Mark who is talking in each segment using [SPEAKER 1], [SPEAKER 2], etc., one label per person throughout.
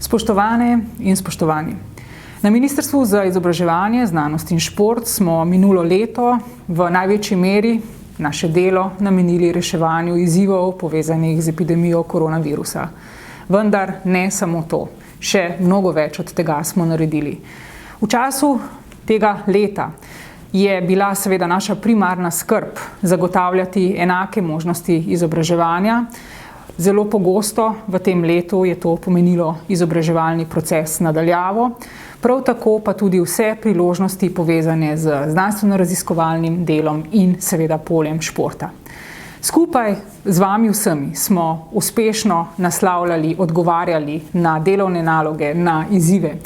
[SPEAKER 1] Spoštovane in spoštovani. Na Ministrstvu za izobraževanje, znanost in šport smo minulo leto v največji meri naše delo namenili reševanju izzivov povezanih z epidemijo koronavirusa. Vendar ne samo to, še mnogo več od tega smo naredili. V času tega leta je bila seveda naša primarna skrb zagotavljati enake možnosti izobraževanja. Zelo pogosto v tem letu je to pomenilo izobraževalni proces na daljavo, prav tako pa tudi vse priložnosti povezane z znanstveno-raziskovalnim delom in seveda poljem športa. Skupaj z vami vsemi smo uspešno naslavljali, odgovarjali na delovne naloge, na izzive,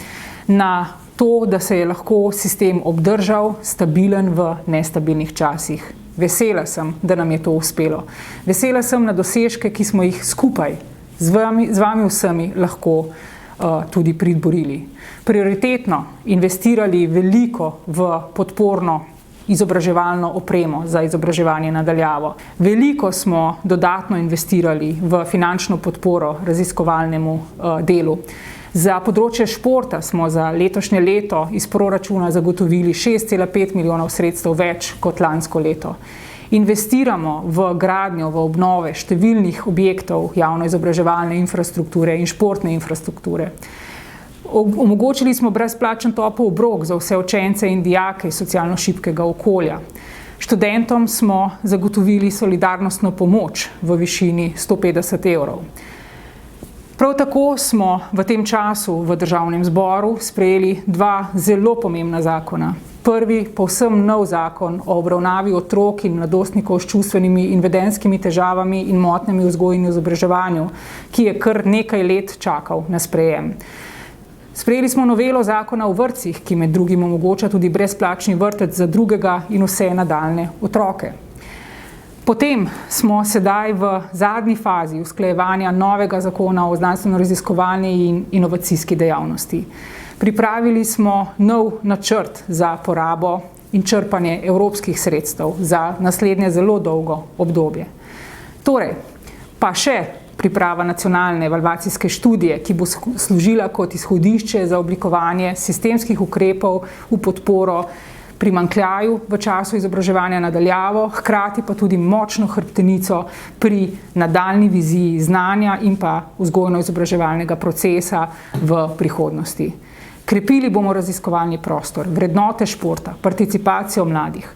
[SPEAKER 1] na to, da se je lahko sistem obdržal stabilen v nestabilnih časih. Vesela sem, da nam je to uspelo. Vesela sem na dosežke, ki smo jih skupaj z vami vsemi lahko tudi priborili. Prioritetno investirali veliko v podporno izobraževalno opremo za izobraževanje na daljavo. Veliko smo dodatno investirali v finančno podporo raziskovalnemu delu. Za področje športa smo za letošnje leto iz proračuna zagotovili 6,5 milijonov sredstev več kot lansko leto. Investiramo v gradnjo, v obnove številnih objektov javno-izobraževalne infrastrukture in športne infrastrukture. Omogočili smo brezplačen topel obrok za vse učence in dijake iz socialno šibkega okolja. Študentom smo zagotovili solidarnostno pomoč v višini 150 evrov. Prav tako smo v tem času v Državnem zboru sprejeli dva zelo pomembna zakona. Prvi, povsem nov zakon o obravnavi otrok in mladostnikov s čustvenimi in vedenjskimi težavami in motnjami v vzgoji in izobraževanju, ki je kar nekaj let čakal na sprejem. Sprejeli smo novelo zakona o vrtcih, ki med drugim omogoča tudi brezplačni vrtec za drugega in vse nadaljnje otroke. Potem smo sedaj v zadnji fazi usklajevanja novega zakona o znanstveno-raziskovalni in inovacijski dejavnosti. Pripravili smo nov načrt za porabo in črpanje evropskih sredstev za naslednje zelo dolgo obdobje. Torej, pa še priprava nacionalne evalvacijske študije, ki bo služila kot izhodišče za oblikovanje sistemskih ukrepov v podporo primanjkljaju v času izobraževanja na daljavo, hkrati pa tudi močno hrbtenico pri nadaljnji viziji znanja in pa vzgojno-izobraževalnega procesa v prihodnosti. Krepili bomo raziskovalni prostor, vrednote športa, participacijo mladih.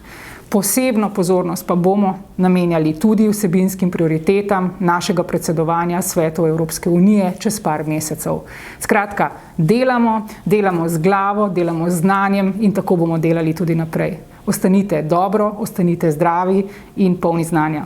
[SPEAKER 1] Posebno pozornost pa bomo namenjali tudi vsebinskim prioritetam našega predsedovanja Svetu Evropske unije čez par mesecev. Skratka, delamo z glavo, delamo z znanjem in tako bomo delali tudi naprej. Ostanite dobro, ostanite zdravi in polni znanja.